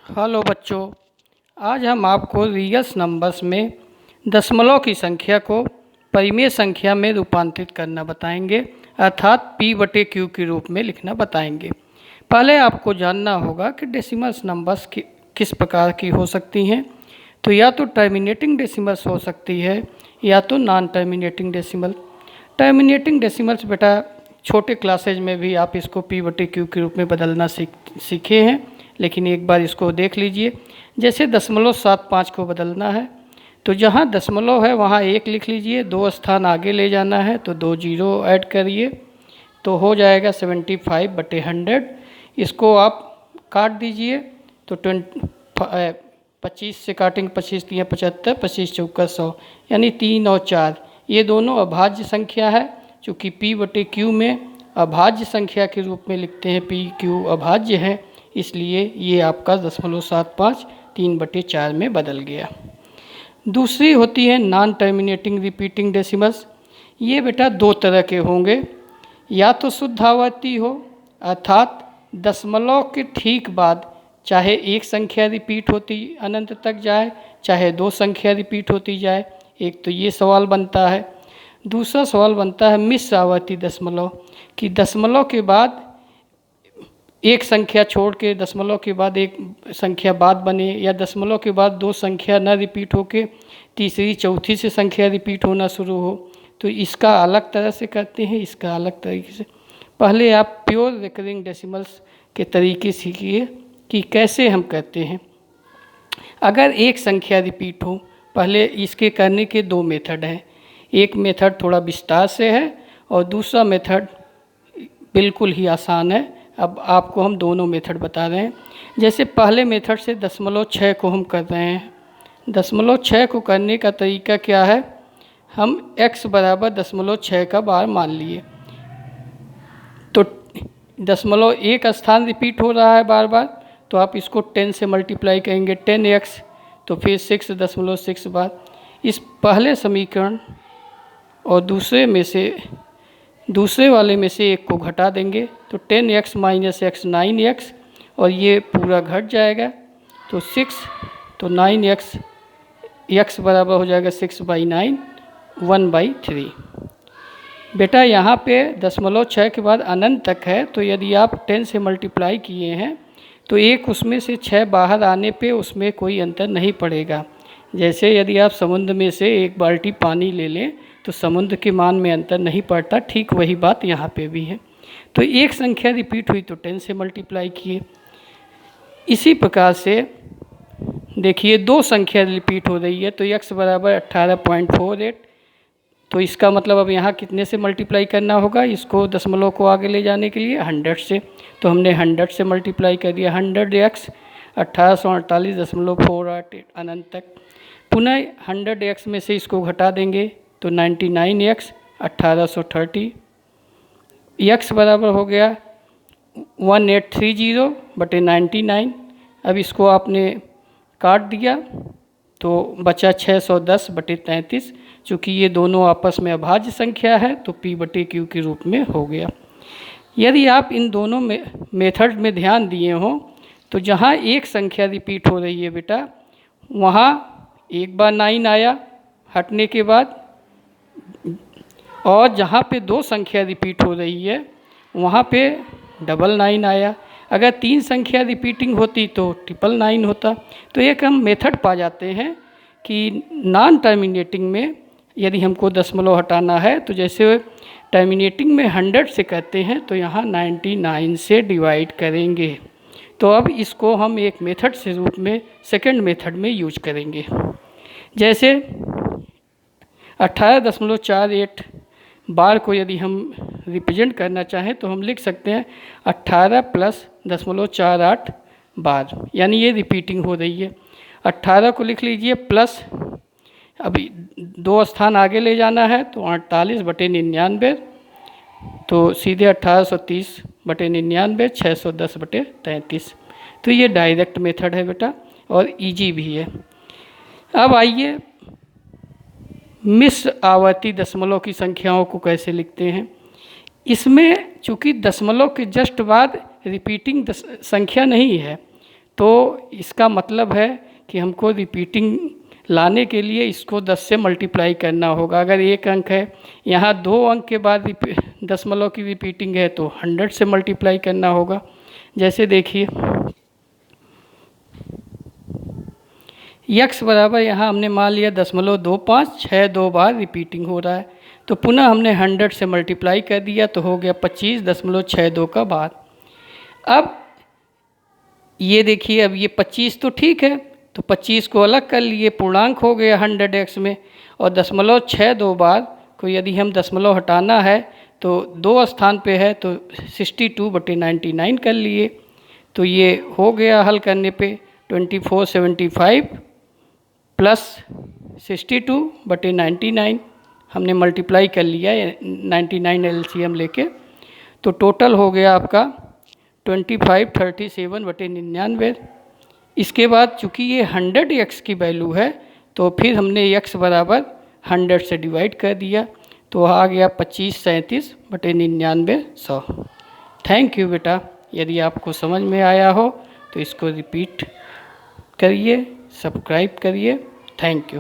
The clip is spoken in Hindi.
हेलो बच्चों, आज हम आपको रियल्स नंबर्स में दशमलव की संख्या को परिमेय संख्या में रूपांतरित करना बताएंगे, अर्थात p/q के रूप में लिखना बताएंगे। पहले आपको जानना होगा कि डेसिमल्स नंबर्स किस प्रकार की हो सकती हैं। तो या तो टर्मिनेटिंग डेसिमल्स हो सकती है या तो non terminating decimal. Terminating decimals बेटा छोटे क्लासेज में भी आप इसको p/q के रूप में बदलना सीखे हैं, लेकिन एक बार इसको देख लीजिए। जैसे 0.75 को बदलना है तो जहाँ दशमलव है वहाँ 1 लिख लीजिए, 2 स्थान आगे ले जाना है तो 2 जीरो ऐड करिए तो हो जाएगा 75/100। इसको आप काट दीजिए तो 25 से काटेंगे, 25 3 75, 25 चौका 100, यानी 3 और 4 ये दोनों अभाज्य संख्या है। चूँकि p/q में अभाज्य संख्या के रूप में लिखते हैं, p/q अभाज्य है, इसलिए ये आपका 0.75 3/4 में बदल गया। दूसरी होती है नॉन टर्मिनेटिंग रिपीटिंग डेसिमल्स। ये बेटा दो तरह के होंगे, या तो शुद्ध आवर्ती हो अर्थात दशमलव के ठीक बाद चाहे एक संख्या रिपीट होती अनंत तक जाए, चाहे दो संख्या रिपीट होती जाए। एक तो ये सवाल बनता है। दूसरा सवाल बनता है मिश्र आवर्ती दशमलव, कि दशमलव के बाद एक संख्या छोड़ के दशमलव के बाद एक संख्या बाद बने, या दशमलव के बाद दो संख्या न रिपीट होके तीसरी चौथी से संख्या रिपीट होना शुरू हो। तो इसका अलग तरह से करते हैं, इसका अलग तरीके से। पहले आप प्योर रिकरिंग डेसिमल्स के तरीके सीखिए कि कैसे हम करते हैं। अगर एक संख्या रिपीट हो, पहले इसके करने के दो मेथड हैं। एक मेथड थोड़ा विस्तार से है और दूसरा मेथड बिल्कुल ही आसान है। अब आपको हम दोनों मेथड बता रहे हैं। जैसे पहले मेथड से 0.6 को हम कर रहे हैं। 0.6 को करने का तरीका क्या है, हम x बराबर 0.6 का बार मान लिए तो 0.1 स्थान रिपीट हो रहा है बार बार, तो आप इसको 10 से मल्टीप्लाई करेंगे, 10x, तो फिर 6.6 बार। इस पहले समीकरण और दूसरे वाले में से एक को घटा देंगे तो 10x - x 9x, और ये पूरा घट जाएगा तो 6, तो 9x, x बराबर हो जाएगा 6/9, 1/3। बेटा यहाँ पे 0.6 के बाद अनंत तक है, तो यदि आप 10 से मल्टीप्लाई किए हैं तो एक उसमें से 6 बाहर आने पे उसमें कोई अंतर नहीं पड़ेगा। जैसे यदि आप समुद्र में से एक बाल्टी पानी ले लें तो समुद्र के मान में अंतर नहीं पड़ता, ठीक वही बात यहाँ पे भी है। तो एक संख्या रिपीट हुई तो 10 से मल्टीप्लाई किए। इसी प्रकार से देखिए दो संख्या रिपीट हो रही है तो x बराबर 18.48, तो इसका मतलब अब यहाँ कितने से मल्टीप्लाई करना होगा, इसको दशमलव को आगे ले जाने के लिए 100 से, तो हमने 100 से मल्टीप्लाई कर दिया। 100x 1848.488 अनंत तक। पुनः 100x में से इसको घटा देंगे तो 99x 1830, x बराबर हो गया 1830/99। अब इसको आपने काट दिया तो बचा 610/33। चूँकि ये दोनों आपस में अभाज्य संख्या है तो p/q के रूप में हो गया। यदि आप इन दोनों मेथड में ध्यान दिए हों तो जहाँ एक संख्या रिपीट हो रही है बेटा, वहाँ एक बार 9 आया हटने के बाद, और जहाँ पे दो संख्या रिपीट हो रही है वहाँ पे 999 आया। अगर तीन संख्या रिपीटिंग होती तो 999 होता। तो एक हम मेथड पा जाते हैं कि नॉन टर्मिनेटिंग में यदि हमको दशमलव हटाना है तो जैसे टर्मिनेटिंग में 100 से करते हैं तो यहाँ 99 से डिवाइड करेंगे। तो अब इसको हम एक मेथड से रूप में सेकंड मेथड में यूज करेंगे। जैसे 18.48 बार को यदि हम रिप्रेजेंट करना चाहें तो हम लिख सकते हैं 18 + 0.48 बार, यानी ये रिपीटिंग हो रही है। 18 को लिख लीजिए प्लस, अभी दो स्थान आगे ले जाना है तो 48/99, तो सीधे 1830/99, 610/33। तो ये डायरेक्ट मेथड है बेटा और इजी भी है। अब आइए मिश्र आवर्ती दशमलव की संख्याओं को कैसे लिखते हैं। इसमें चूँकि दशमलव के जस्ट बाद रिपीटिंग संख्या नहीं है तो इसका मतलब है कि हमको रिपीटिंग लाने के लिए इसको 10 से मल्टीप्लाई करना होगा। अगर एक अंक है, यहाँ 2 अंक के बाद दशमलव की रिपीटिंग है तो 100 से मल्टीप्लाई करना होगा। जैसे देखिए x बराबर यहाँ हमने मान लिया 0.25, 6 2 बार रिपीटिंग हो रहा है, तो पुनः हमने 100 से मल्टीप्लाई कर दिया तो हो गया 25.62 का बार। अब ये देखिए, अब ये 25 तो ठीक है, तो 25 को अलग कर लिए, पूर्णांक हो गया 100x में, और 0.62 बार को यदि हम दशमलव हटाना है तो 2 स्थान पे है तो 62/99 कर लिए, तो ये हो गया हल करने पे 2475 प्लस 62/99 हमने मल्टीप्लाई कर लिया 99 एलसीएम लेके, तो टोटल हो गया आपका 2537/99। इसके बाद चूँकि ये 100x की वैल्यू है तो फिर हमने x बराबर 100 से डिवाइड कर दिया, तो आ गया 2537/99। थैंक यू बेटा। यदि आपको समझ में आया हो तो इसको रिपीट करिए, सब्सक्राइब करिए। Thank you.